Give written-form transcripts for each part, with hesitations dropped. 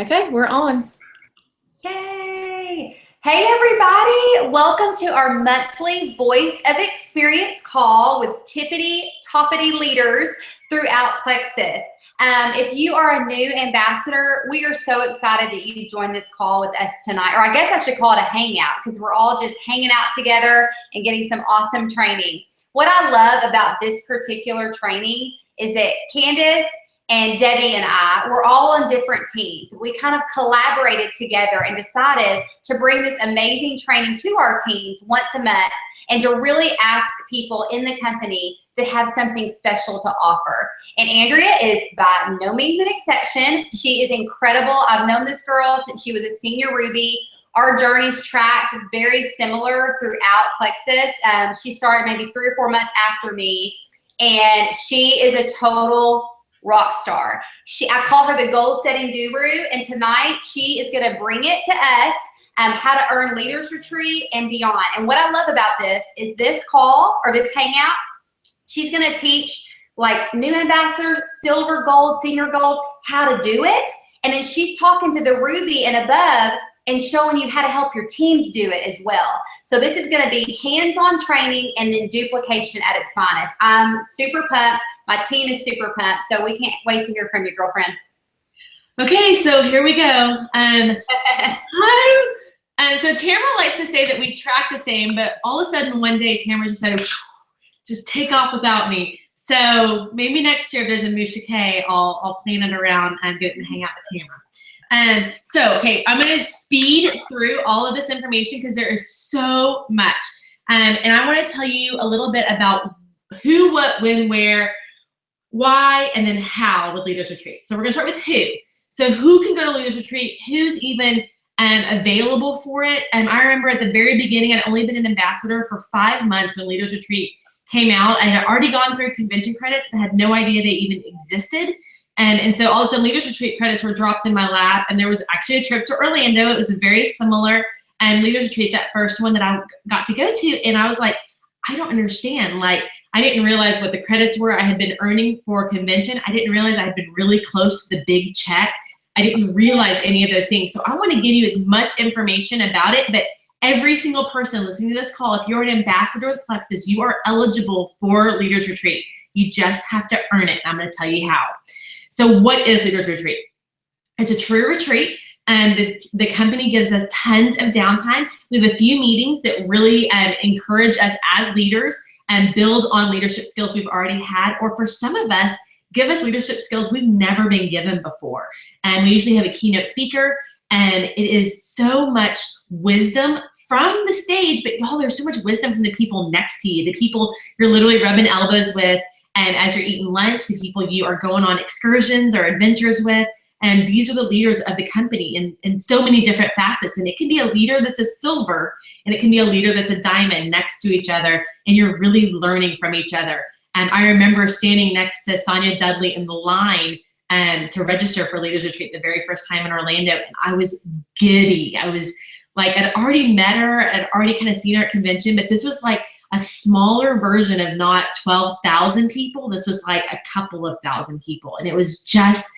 Okay, we're on. Yay! Hey everybody, welcome to our monthly Voice of Experience call with tippity-toppity leaders throughout Plexus. If you are a new ambassador, we are so excited that you joined this call with us tonight, or I guess I should call it a hangout because we're all just hanging out together and getting some awesome training. What I love about this particular training is that Candace and Debbie and I, we're all on different teams. We kind of collaborated together and decided to bring this amazing training to our teams once a month and to really ask people in the company that have something special to offer. And Andrea is by no means an exception. She is incredible. I've known this girl since she was a senior Ruby. Our journeys tracked very similar throughout Plexus. She started maybe 3 or 4 months after me, and she is a total rock star. I call her the goal setting guru, and tonight she is going to bring it to us, how to earn leaders retreat and beyond. And what I love about this is this call or this hangout, she's going to teach like new ambassadors, silver, gold, senior gold, how to do it. And then she's talking to the Ruby and above and showing you how to help your teams do it as well. So this is going to be hands-on training and then duplication at its finest. I'm super pumped. My team is super pumped. So we can't wait to hear from you, girlfriend. Okay, so here we go. So Tamara likes to say that we track the same, but all of a sudden one day Tamara just said, just take off without me. So maybe next year if there's a Musha K, I'll plan it around and get and hang out with Tamara. Okay, I'm going to speed through all of this information because there is so much. And I want to tell you a little bit about who, what, when, where, why, and then how with Leaders Retreat. So we're going to start with who. So who can go to Leaders Retreat? Who's even available for it? I remember at the very beginning, I'd only been an ambassador for 5 months when Leaders Retreat came out. I had already gone through convention credits, but had no idea they even existed. And so all of a sudden, Leaders Retreat credits were dropped in my lap, and there was actually a trip to Orlando. It was a very similar Leaders Retreat, that first one that I got to go to, and I was like, I don't understand. Like, I didn't realize what the credits were I had been earning for convention. I didn't realize I had been really close to the big check. I didn't realize any of those things. So I want to give you as much information about it, but every single person listening to this call, if you're an ambassador with Plexus, you are eligible for Leaders Retreat. You just have to earn it. I'm going to tell you how. So what is Leaders Retreat? It's a true retreat, and the company gives us tons of downtime. We have a few meetings that really encourage us as leaders and build on leadership skills we've already had, or for some of us, give us leadership skills we've never been given before. And we usually have a keynote speaker, and it is so much wisdom from the stage, but y'all, there's so much wisdom from the people next to you, the people you're literally rubbing elbows with, and as you're eating lunch, the people you are going on excursions or adventures with, and these are the leaders of the company in so many different facets. And it can be a leader that's a silver, and it can be a leader that's a diamond next to each other, and you're really learning from each other. And I remember standing next to Sonia Dudley in the line to register for Leaders Retreat the very first time in Orlando, and I was giddy. I was like, I'd already met her, I'd already kind of seen her at convention, but this was like a smaller version of not 12,000 people. This was like a couple of thousand people, and it was just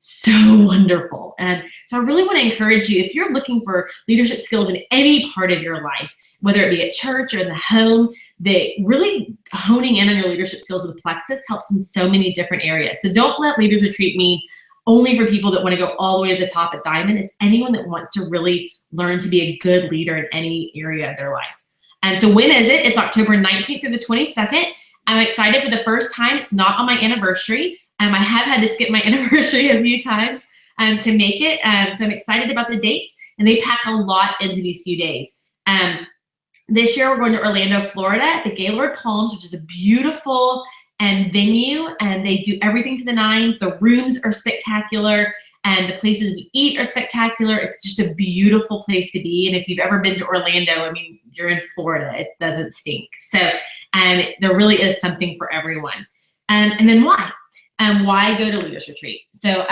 so wonderful. And so I really want to encourage you, if you're looking for leadership skills in any part of your life, whether it be at church or in the home, that really honing in on your leadership skills with Plexus helps in so many different areas. So don't let Leaders Retreat mean only for people that want to go all the way to the top at Diamond. It's anyone that wants to really learn to be a good leader in any area of their life. And so when is it? It's October 19th through the 22nd. I'm excited for the first time. It's not on my anniversary. I have had to skip my anniversary a few times to make it. So I'm excited about the dates, and they pack a lot into these few days. This year we're going to Orlando, Florida at the Gaylord Palms, which is a beautiful venue, and they do everything to the nines. The rooms are spectacular, and the places we eat are spectacular. It's just a beautiful place to be. And if you've ever been to Orlando, I mean, you're in Florida. It doesn't stink. So there really is something for everyone. And then why? Why go to Leaders Retreat? So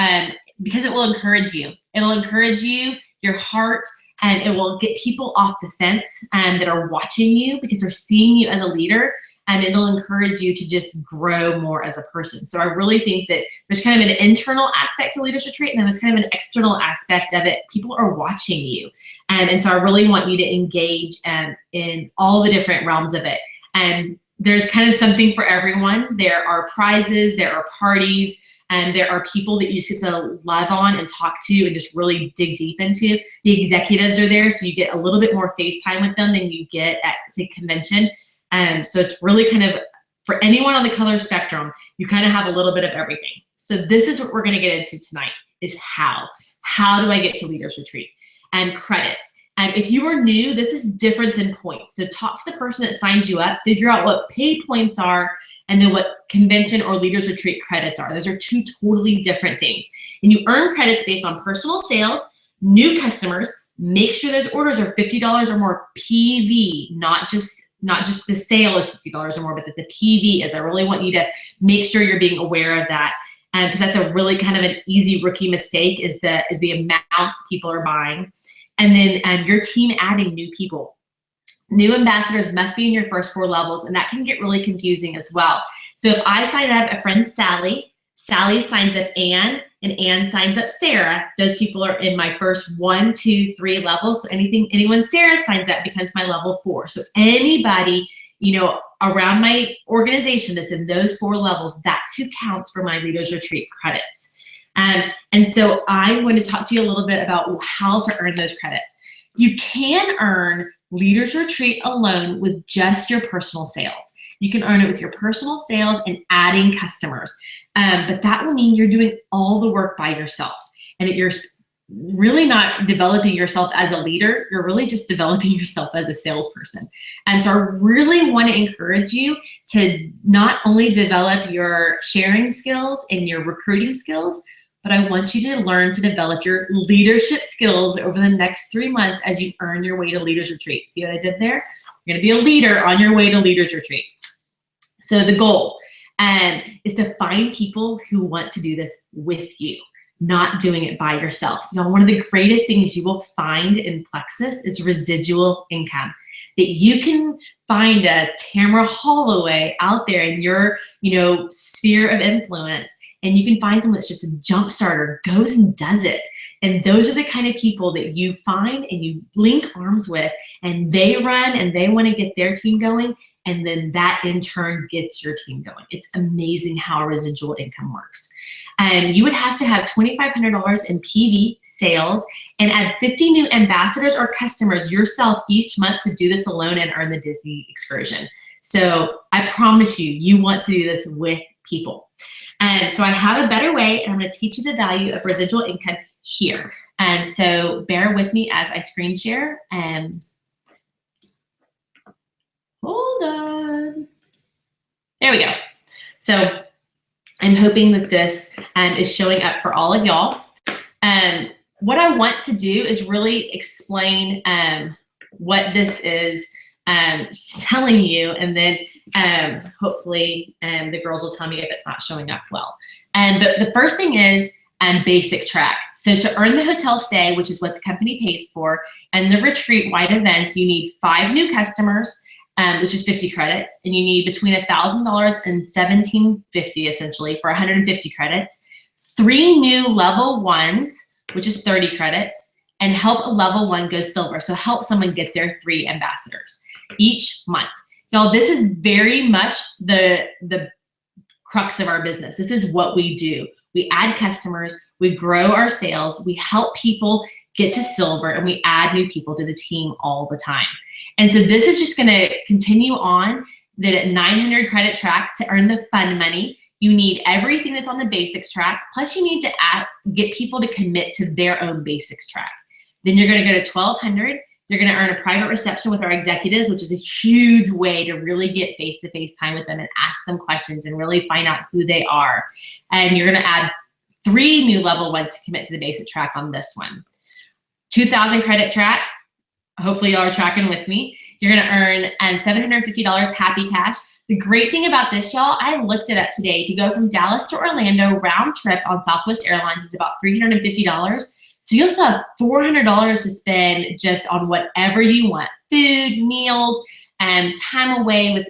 because it will encourage you. It'll encourage you, your heart, and it will get people off the fence that are watching you because they're seeing you as a leader. and it'll encourage you to just grow more as a person. So I really think that there's kind of an internal aspect to Leaders Retreat, and then there's kind of an external aspect of it. People are watching you. And so I really want you to engage in all the different realms of it. And there's kind of something for everyone. There are prizes, there are parties, and there are people that you just get to love on and talk to and just really dig deep into. The executives are there, so you get a little bit more face time with them than you get at, say, convention. So it's really kind of, for anyone on the color spectrum, you kind of have a little bit of everything. So this is what we're gonna get into tonight, is how. How do I get to Leaders Retreat? And credits. And if you are new, this is different than points. So talk to the person that signed you up, figure out what pay points are, and then what convention or Leaders Retreat credits are. Those are two totally different things. And you earn credits based on personal sales, new customers. Make sure those orders are $50 or more PV, not just the sale is $50 or more, but that the PV is. I really want you to make sure you're being aware of that, because that's a really kind of an easy rookie mistake, is the amount people are buying. And then your team adding new people. New ambassadors must be in your first 4 levels, and that can get really confusing as well. So if I sign up a friend Sally, Sally signs up Ann, and Ann signs up Sarah, those people are in my first 1, 2, 3 levels. So anyone Sarah signs up becomes my level 4. So anybody, around my organization that's in those 4 levels, that's who counts for my Leaders Retreat credits. And so I'm going to talk to you a little bit about how to earn those credits. You can earn Leaders Retreat alone with just your personal sales. You can earn it with your personal sales and adding customers. But that will mean you're doing all the work by yourself, and that you're really not developing yourself as a leader. You're really just developing yourself as a salesperson. And so I really want to encourage you to not only develop your sharing skills and your recruiting skills, but I want you to learn to develop your leadership skills over the next 3 months as you earn your way to Leaders Retreat. See what I did there? You're gonna be a leader on your way to Leaders Retreat. So the goal is to find people who want to do this with you, not doing it by yourself. One of the greatest things you will find in Plexus is residual income. That you can find a Tamara Holloway out there in your, sphere of influence, and you can find someone that's just a jump starter, goes and does it. And those are the kind of people that you find and you link arms with, and they run and they want to get their team going, and then that in turn gets your team going. It's amazing how residual income works. And you would have to have $2,500 in PV sales and add 50 new ambassadors or customers yourself each month to do this alone and earn the Disney excursion. So I promise you, you want to do this with people. And so I have a better way, and I'm going to teach you the value of residual income here. And so bear with me as I screen share. Hold on. There we go. So I'm hoping that this is showing up for all of y'all. What I want to do is really explain what this is telling you, and then hopefully the girls will tell me if it's not showing up well. But the first thing is basic track. So to earn the hotel stay, which is what the company pays for, and the retreat-wide events, you need 5 new customers, which is 50 credits, and you need between $1,000 and $1,750 essentially for 150 credits, 3 new level 1s, which is 30 credits, and help a level 1 go silver. So help someone get their 3 ambassadors each month. Y'all, this is very much the crux of our business. This is what we do. We add customers, we grow our sales, we help people get to silver, and we add new people to the team all the time. And so this is just gonna continue on. That at 900 credit track to earn the fun money, you need everything that's on the basics track, plus you need to get people to commit to their own basics track. Then you're gonna go to 1200, you're gonna earn a private reception with our executives, which is a huge way to really get face-to-face time with them and ask them questions and really find out who they are. And you're gonna add 3 new level 1s to commit to the basic track on this one. 2000 credit track, hopefully y'all are tracking with me. You're gonna earn $750 happy cash. The great thing about this, y'all, I looked it up today. To go from Dallas to Orlando round trip on Southwest Airlines is about $350. So you'll still have $400 to spend just on whatever you want. Food, meals, and time away with,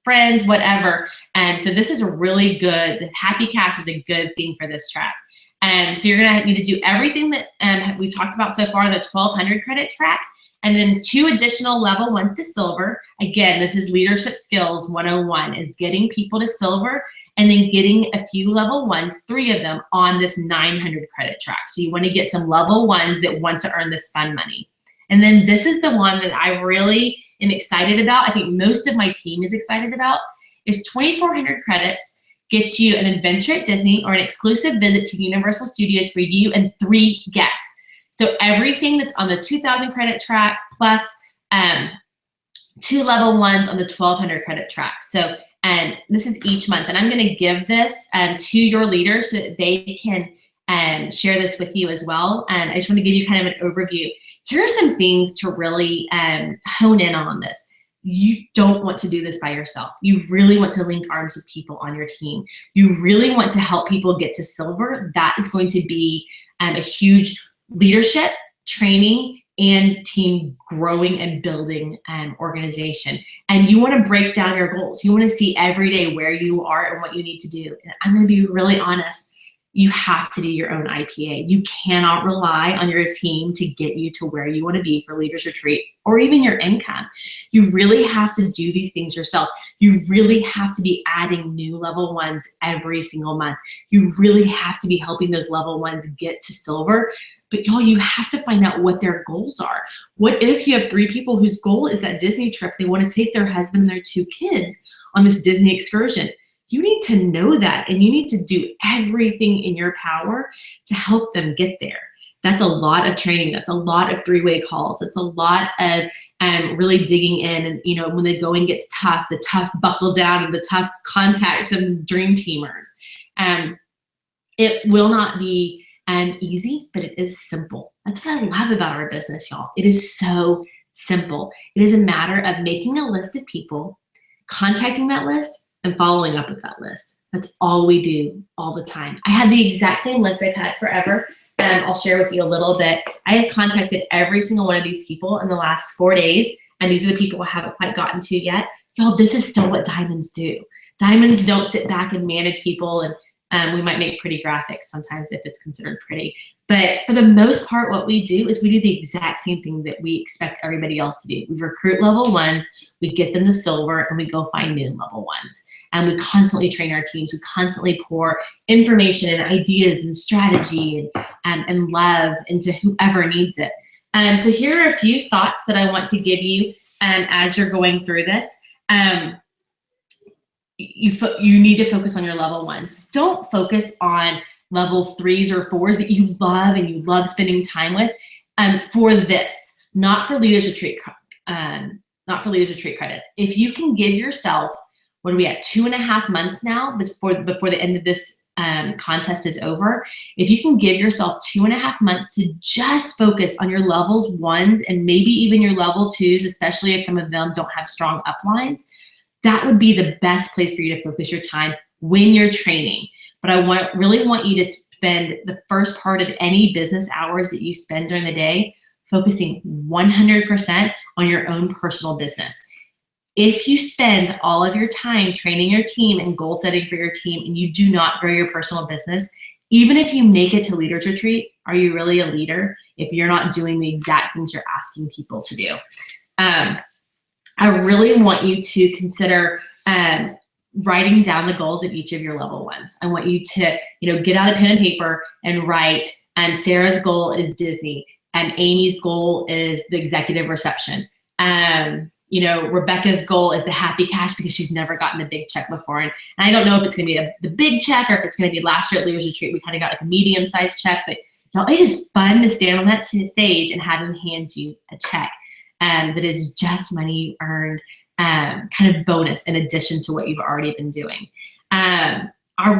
friends, whatever. And so this is a really good, the Happy Cash is a good thing for this track. And so you're gonna need to do everything that we talked about so far in the 1200 credit track, and then 2 additional level 1s to silver. Again, this is leadership skills 101, is getting people to silver, and then getting a few level 1s, 3 of them, on this 900 credit track. So you wanna get some level 1s that want to earn this fun money. And then this is the one that I really am excited about. I think most of my team is excited about, is 2400 credits, gets you an adventure at Disney or an exclusive visit to Universal Studios for you and 3 guests. So everything that's on the 2000 credit track plus 2 level 1s on the 1200 credit track. So, and this is each month, and I'm gonna give this to your leaders so that they can share this with you as well. I just wanna give you kind of an overview. Here are some things to really hone in on this. You don't want to do this by yourself. You really want to link arms with people on your team. You really want to help people get to silver. That is going to be a huge leadership, training, and team growing and building organization. And you want to break down your goals. You want to see every day where you are and what you need to do. And I'm going to be really honest. You have to do your own IPA. You cannot rely on your team to get you to where you want to be for Leaders Retreat or even your income. You really have to do these things yourself. You really have to be adding new level 1s every single month. You really have to be helping those level 1s get to silver. But y'all, you have to find out what their goals are. What if you have 3 people whose goal is that Disney trip? They want to take their husband and their 2 kids on this Disney excursion. You need to know that, and you need to do everything in your power to help them get there. That's a lot of training. That's a lot of 3-way calls. It's a lot of really digging in. And you know, when the going gets tough, the tough buckle down and the tough contacts and dream teamers. It will not be easy, but it is simple. That's what I love about our business, y'all. It is so simple. It is a matter of making a list of people, contacting that list, and following up with that list. That's all we do all the time. I have the exact same list I've had forever. I'll share with you a little bit. I have contacted every single one of these people in the last 4 days, and these are the people I haven't quite gotten to yet. Y'all, this is still what diamonds do. Diamonds don't sit back and manage people, and we might make pretty graphics sometimes if it's considered pretty. But for the most part, what we do is we do the exact same thing that we expect everybody else to do. We recruit level 1s, we get them to silver, and we go find new level 1s. And we constantly train our teams. We constantly pour information and ideas and strategy and love into whoever needs it. So here are a few thoughts that I want to give you as you're going through this. You need to focus on your level 1s. Don't focus on level 3s or 4s that you love and you love spending time with for this, not for Leaders Retreat, not for Leaders Retreat credits. If you can give yourself, what are we at, 2.5 months now before the end of this contest is over. If you can give yourself 2.5 months to just focus on your levels 1s and maybe even your level 2s, especially if some of them don't have strong uplines, that would be the best place for you to focus your time when you're training. But I really want you to spend the first part of any business hours that you spend during the day focusing 100% on your own personal business. If you spend all of your time training your team and goal setting for your team and you do not grow your personal business, even if you make it to Leaders Retreat, are you really a leader if you're not doing the exact things you're asking people to do? I really want you to consider writing down the goals of each of your level 1s. I want you to, get out a pen and paper and write, Sarah's goal is Disney, and Amy's goal is the executive reception. Rebecca's goal is the Happy Cash because she's never gotten a big check before. And I don't know if it's gonna be the big check or if it's gonna be last year at Leaders Retreat, we kind of got like a medium-sized check, but it is fun to stand on that stage and have them hand you a check that is just money you earned, kind of bonus in addition to what you've already been doing. I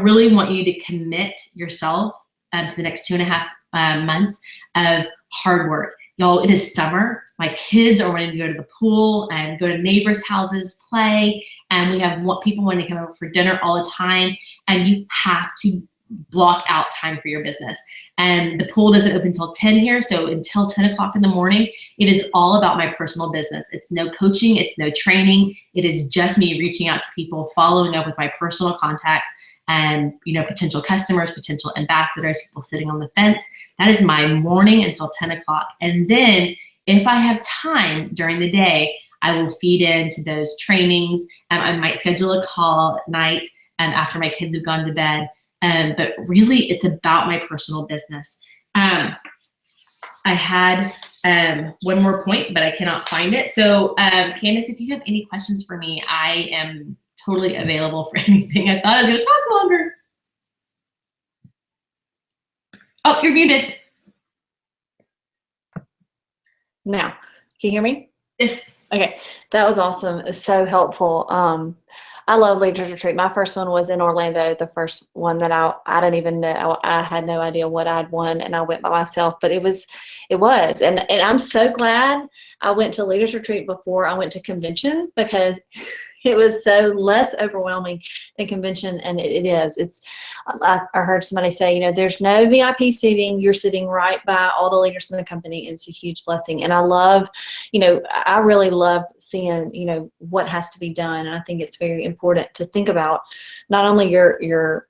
really want you to commit yourself to the next 2.5 months of hard work. Y'all, it is summer. My kids are wanting to go to the pool and go to neighbors' houses, play, and we have people wanting to come over for dinner all the time, and you have to block out time for your business. And the pool doesn't open until 10 here. So until 10 o'clock in the morning, it is all about my personal business. It's no coaching. It's no training. It is just me reaching out to people, following up with my personal contacts and, potential customers, potential ambassadors, people sitting on the fence. That is my morning until 10 o'clock. And then if I have time during the day, I will feed into those trainings. I might schedule a call at night after my kids have gone to bed. But really, it's about my personal business. I had one more point, but I cannot find it. So, Candace, if you have any questions for me, I am totally available for anything. I thought I was going to talk longer. Oh, you're muted. Now, can you hear me? Yes. Okay, that was awesome. It was so helpful. I love Leaders Retreat. My first one was in Orlando, the first one that I didn't even know. I had no idea what I'd won, and I went by myself, but it was. And I'm so glad I went to Leaders Retreat before I went to convention, because it was so less overwhelming than convention, and it is. I heard somebody say, there's no VIP seating. You're sitting right by all the leaders in the company. It's a huge blessing, and I love, I really love seeing, what has to be done, and I think it's very important to think about not only your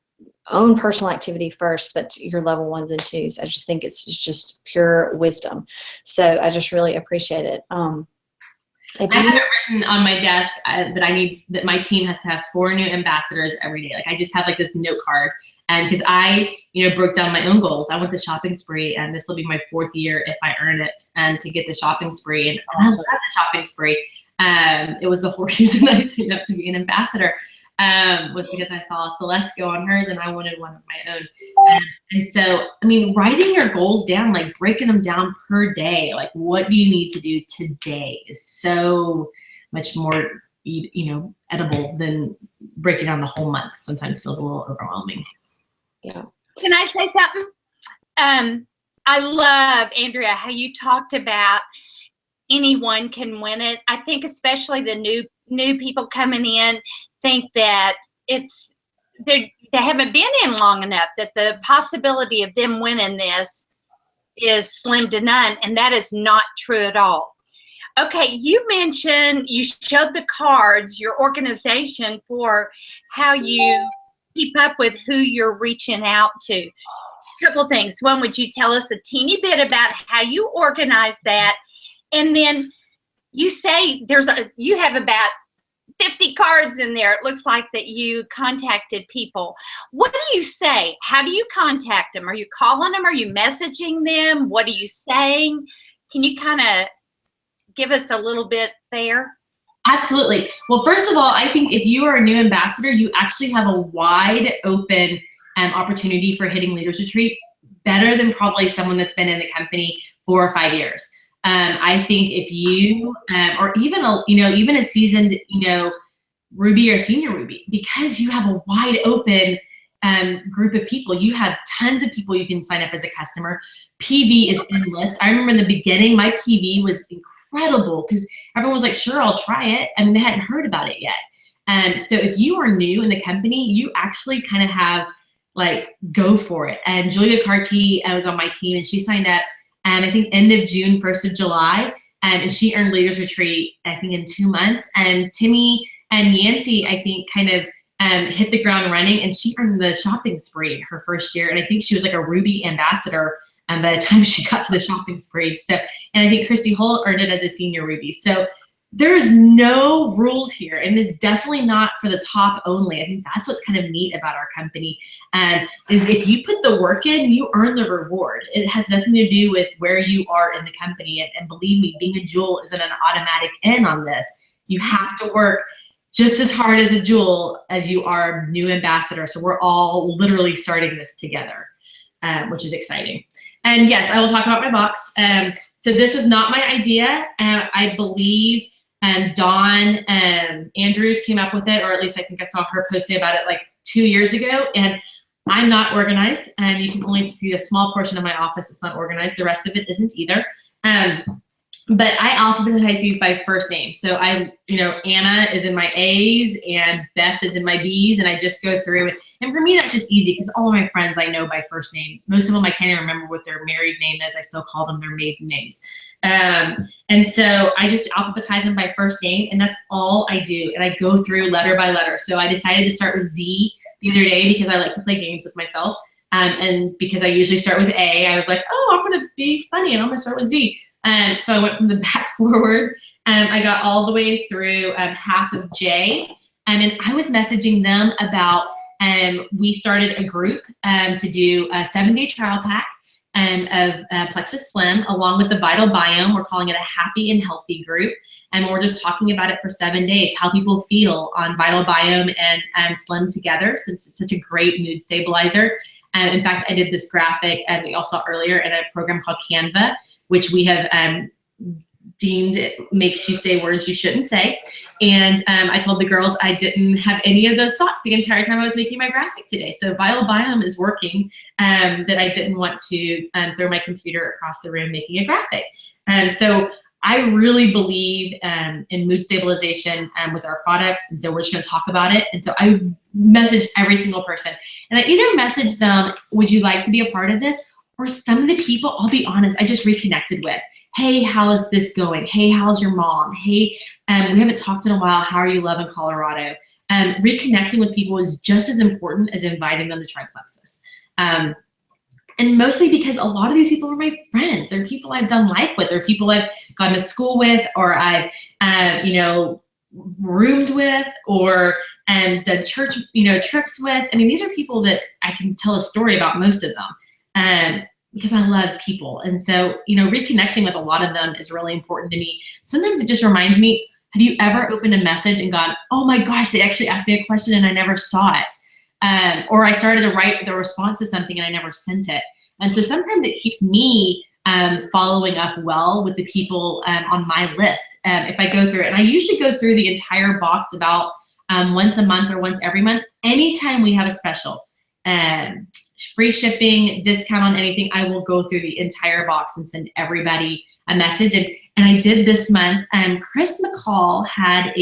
own personal activity first, but your level 1s and 2s. I just think it's just pure wisdom. So I just really appreciate it. I have it written on my desk that my team has to have 4 new ambassadors every day. Like, I just have like this note card, and because I, broke down my own goals. I went the shopping spree, and this will be my 4th year if I earn it, and to get the shopping spree. And I love the shopping spree. It was the whole reason I signed up to be an ambassador. Was because I saw Celeste go on hers, and I wanted one of my own. And so, writing your goals down, like breaking them down per day, like what do you need to do today, is so much more, edible than breaking down the whole month. Sometimes feels a little overwhelming. Yeah. Can I say something? I love, Andrea, how you talked about anyone can win it. I think especially the new people coming in think that they haven't been in long enough, that the possibility of them winning this is slim to none, and that is not true at all. Okay, you mentioned, you showed the cards, your organization, for how you keep up with who you're reaching out to. A couple things. One, would you tell us a teeny bit about how you organize that? And then you say you have about 50 cards in there. It looks like that you contacted people. What do you say? How do you contact them? Are you calling them? Are you messaging them? What are you saying? Can you kind of give us a little bit there? Absolutely. Well, first of all, I think if you are a new ambassador, you actually have a wide open opportunity for hitting Leaders Retreat, better than probably someone that's been in the company 4 or 5 years. I think if you, or even a seasoned, Ruby or senior Ruby, because you have a wide open group of people, you have tons of people you can sign up as a customer. PV is endless. I remember in the beginning, my PV was incredible because everyone was like, sure, I'll try it. They hadn't heard about it yet. So if you are new in the company, you actually kind of have go for it. And Julia Carty was on my team, and she signed up I think end of June, 1st of July. And she earned Leaders Retreat, I think, in 2 months. And Timmy and Yancy, I think, kind of hit the ground running, and she earned the shopping spree her first year. And I think she was like a Ruby ambassador by the time she got to the shopping spree. So, and I think Christy Holt earned it as a senior Ruby. So there is no rules here, and it's definitely not for the top only. I think that's what's kind of neat about our company, is if you put the work in, you earn the reward. It has nothing to do with where you are in the company. And believe me, being a jewel isn't an automatic in on this. You have to work just as hard as a jewel as you are a new ambassador. So we're all literally starting this together, which is exciting. And yes, I will talk about my box. So this was not my idea. I believe Dawn Andrews came up with it, or at least I think I saw her posting about it like 2 years ago. And I'm not organized. You can only see a small portion of my office that's not organized. The rest of it isn't either. but I alphabetize these by first name. So Anna is in my A's and Beth is in my B's, and I just go through it. And for me, that's just easy because all of my friends I know by first name. Most of them I can't even remember what their married name is. I still call them their maiden names. And so I just alphabetize them by first name, and that's all I do. And I go through letter by letter. So I decided to start with Z the other day because I like to play games with myself. And because I usually start with A, I was like, oh, I'm going to be funny and I'm going to start with Z. So I went from the back forward. I got all the way through half of J. And I was messaging them about, we started a group to do a 7-day trial pack of Plexus Slim along with the Vital Biome. We're calling it a happy and healthy group. And we're just talking about it for 7 days, how people feel on Vital Biome and Slim together, since it's such a great mood stabilizer. In fact, I did this graphic that you all saw earlier in a program called Canva, which we have deemed it makes you say words you shouldn't say. And I told the girls I didn't have any of those thoughts the entire time I was making my graphic today. So Vital Biome is working, that I didn't want to throw my computer across the room making a graphic. So I really believe in mood stabilization with our products. And so we're just going to talk about it. And so I messaged every single person. And I either messaged them, would you like to be a part of this? Or some of the people, I'll be honest, I just reconnected with. Hey, how's this going? Hey, how's your mom? Hey, we haven't talked in a while. How are you loving Colorado? Reconnecting with people is just as important as inviting them to try Plexus. And mostly because a lot of these people are my friends. They're people I've done life with. They're people I've gone to school with, or I've, roomed with, or done church, trips with. I mean, these are people that I can tell a story about, most of them. Because I love people. And so, reconnecting with a lot of them is really important to me. Sometimes it just reminds me, have you ever opened a message and gone, oh my gosh, they actually asked me a question and I never saw it. Or I started to write the response to something and I never sent it. And so sometimes it keeps me following up well with the people on my list. If I go through it, and I usually go through the entire box about once a month or once every month, anytime we have a special. Free shipping, discount on anything, I will go through the entire box and send everybody a message. And I did this month. Chris McCall had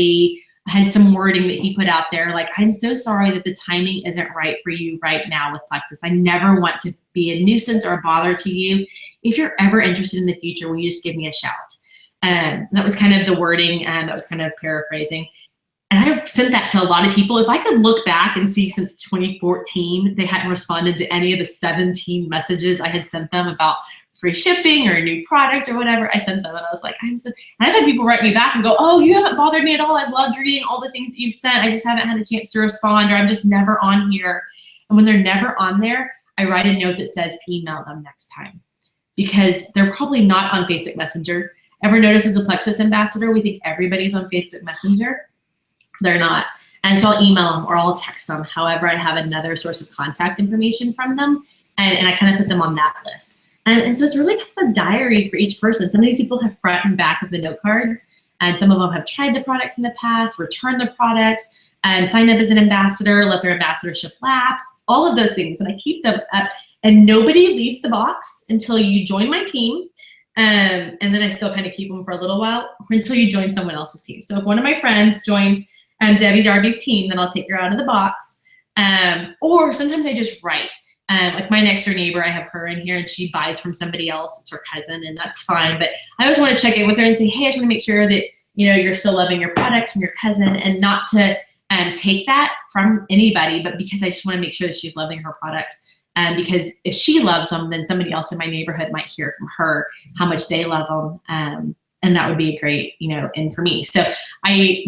some wording that he put out there, like, I'm so sorry that the timing isn't right for you right now with Plexus. I never want to be a nuisance or a bother to you. If you're ever interested in the future, will you just give me a shout? That was kind of the wording, and that was kind of paraphrasing. And I've sent that to a lot of people. If I could look back and see since 2014, they hadn't responded to any of the 17 messages I had sent them about free shipping or a new product or whatever, I sent them. And I was like, and I've had people write me back and go, oh, you haven't bothered me at all. I've loved reading all the things that you've sent. I just haven't had a chance to respond, or I'm just never on here. And when they're never on there, I write a note that says, email them next time, because they're probably not on Facebook Messenger. Ever notice as a Plexus ambassador, we think everybody's on Facebook Messenger? They're not. And so I'll email them or I'll text them. However, I have another source of contact information from them, and I kind of put them on that list. And so it's really kind of a diary for each person. Some of these people have front and back of the note cards, and some of them have tried the products in the past, returned the products, and signed up as an ambassador, let their ambassadorship lapse, all of those things. And I keep them up, and nobody leaves the box until you join my team. And then I still kind of keep them for a little while, or until you join someone else's team. So if one of my friends joins Debbie Darby's team, then I'll take her out of the box. Or sometimes I just write. Like my next door neighbor, I have her in here, and she buys from somebody else. It's her cousin, and that's fine. But I always want to check in with her and say, hey, I just want to make sure that you're still loving your products from your cousin, and not to take that from anybody, but because I just want to make sure that she's loving her products. Because if she loves them, then somebody else in my neighborhood might hear from her how much they love them, and that would be a great in for me. So I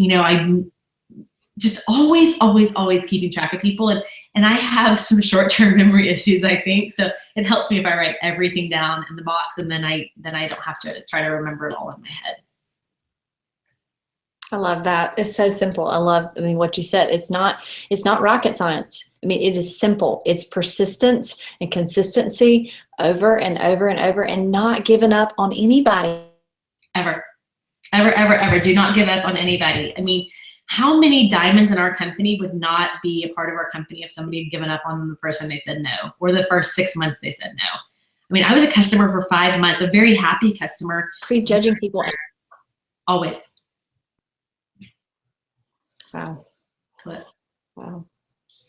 just always keeping track of people. And I have some short-term memory issues, I think. So it helps me if I write everything down in the box, and then I don't have to try to remember it all in my head. I love that. It's so simple. I mean, what you said, it's not rocket science. I mean, it is simple. It's persistence and consistency over and over and over, and not giving up on anybody. Ever. Do not give up on anybody. I mean, how many diamonds in our company would not be a part of our company if somebody had given up on them the first time they said no, or the first 6 months they said no? I mean, I was a customer for 5 months, a very happy customer. Prejudging people. Always. Wow. But Wow.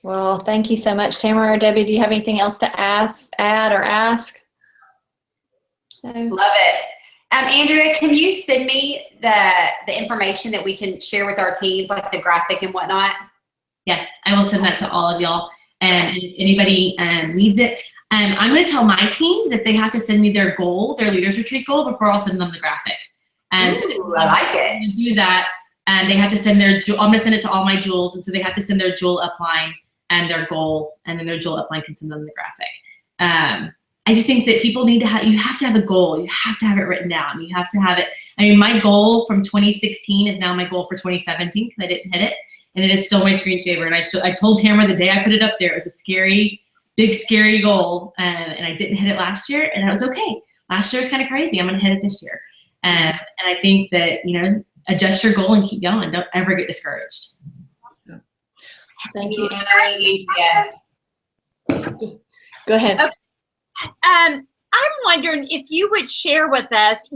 Well, thank you so much, Tamara or Debbie. Do you have anything else to add or ask? No? Love it. Andrea, can you send me the information that we can share with our teams, like the graphic and whatnot? yes, I will send that to all of y'all. And if anybody needs it, I'm going to tell my team that they have to send me their goal, their leaders retreat goal, before I'll send them the graphic. And so Ooh, I like it. to do that, and they have to send their. I'm going to send it to all my jewels, and so they have to send their jewel upline and their goal, and then their jewel upline can send them the graphic. I just think that people need to have. You have to have a goal. You have to have it written down. You have to have it. I mean, my goal from 2016 is now my goal for 2017 because I didn't hit it, and it is still my screensaver. And I told Tamara the day I put it up there, it was a scary, big, scary goal, and I didn't hit it last year, and I was okay. Last year was kind of crazy. I'm going to hit it this year, and I think that adjust your goal and keep going. Don't ever get discouraged. Thank you. Yes. Go ahead. I'm wondering if you would share with us,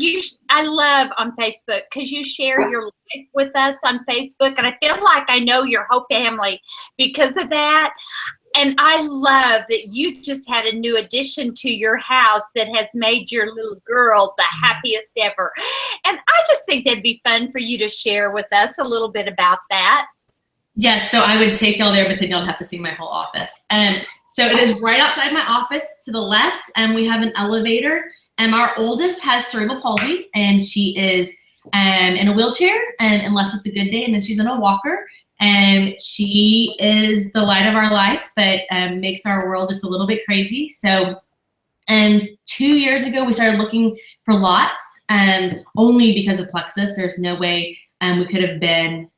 I love on Facebook because you share your life with us on Facebook, and I feel like I know your whole family because of that. And I love that you just had a new addition to your house that has made your little girl the happiest ever. And I just think that'd be fun for you to share with us a little bit about that. Yes, so I would take y'all there, but then y'all have to see my whole office. So it is right outside my office to the left, and we have an elevator. And our oldest has cerebral palsy, and she is in a wheelchair, unless it's a good day, and then she's in a walker. And she is the light of our life, but makes our world just a little bit crazy. So 2 years ago, we started looking for lots, only because of Plexus. There's no way we could have been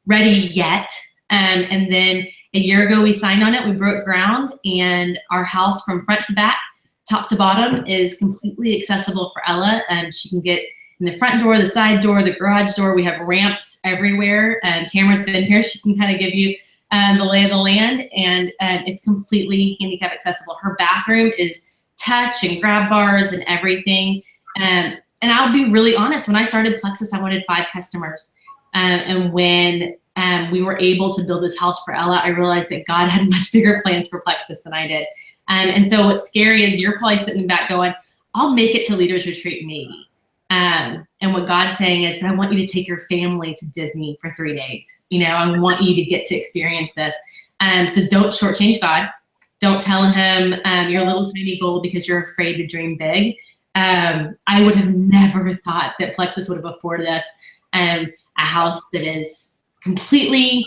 ready yet. And then a year ago, we signed on it. We broke ground, and our house from front to back, top to bottom, is completely accessible for Ella. She can get in the front door, the side door, the garage door. We have ramps everywhere. Tamara's been here. She can kind of give you the lay of the land, and it's completely handicap accessible. Her bathroom is touch and grab bars and everything. And I'll be really honest, when I started Plexus, I wanted 5 customers. And when we were able to build this house for Ella, I realized that God had much bigger plans for Plexus than I did. And so what's scary is you're probably sitting back going, I'll make it to Leaders Retreat maybe. And what God's saying is, but I want you to take your family to Disney for 3 days. I want you to get to experience this. So don't shortchange God. Don't tell him your little tiny goal because you're afraid to dream big. I would have never thought that Plexus would have afforded us a house that is completely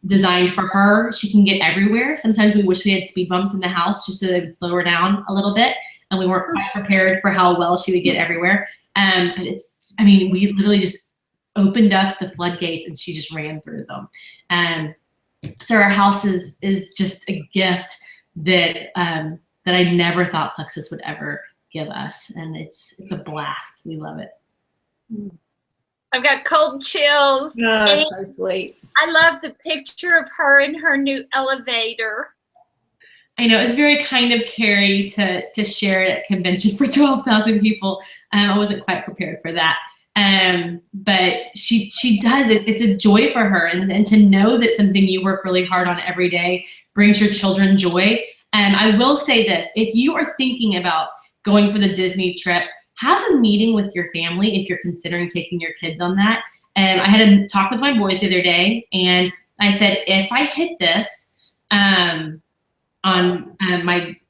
designed for her. She can get everywhere. Sometimes we wish we had speed bumps in the house just so they would slow her down a little bit, and we weren't quite prepared for how well she would get everywhere. But we literally just opened up the floodgates and she just ran through them. So our house is just a gift that I never thought Plexus would ever give us, and it's a blast. We love it. I've got cold chills. Oh, so sweet. I love the picture of her in her new elevator. I know, it's very kind of Carrie to share it at convention for 12,000 people. I wasn't quite prepared for that. But she does it. It's a joy for her. And to know that something you work really hard on every day brings your children joy. I will say this, if you are thinking about going for the Disney trip, have a meeting with your family if you're considering taking your kids on that. I had a talk with my boys the other day, and I said, if I hit this, on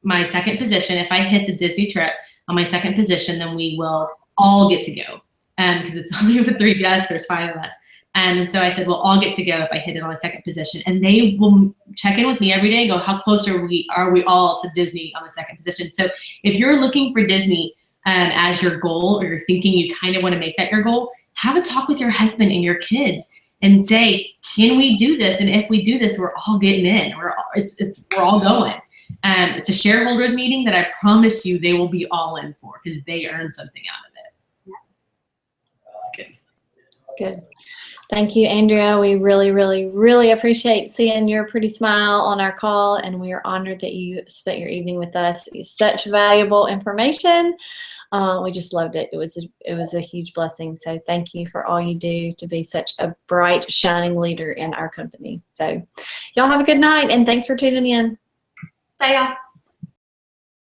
my second position, if I hit the Disney trip on my second position, then we will all get to go. Because it's only with 3 guests, there's 5 of us. And so I said, we'll all get to go if I hit it on the second position. And they will check in with me every day and go, how close are we all to Disney on the second position? So if you're looking for Disney as your goal, or you're thinking you kind of want to make that your goal, have a talk with your husband and your kids and say, can we do this? And if we do this, we're all getting in. We're all going. It's a shareholders meeting that I promise you they will be all in for because they earned something out of it. Good. Thank you, Andrea. We really, really, really appreciate seeing your pretty smile on our call, and we are honored that you spent your evening with us. It's such valuable information. We just loved it. It was a huge blessing. So thank you for all you do to be such a bright, shining leader in our company. So y'all have a good night, and thanks for tuning in. Bye, y'all.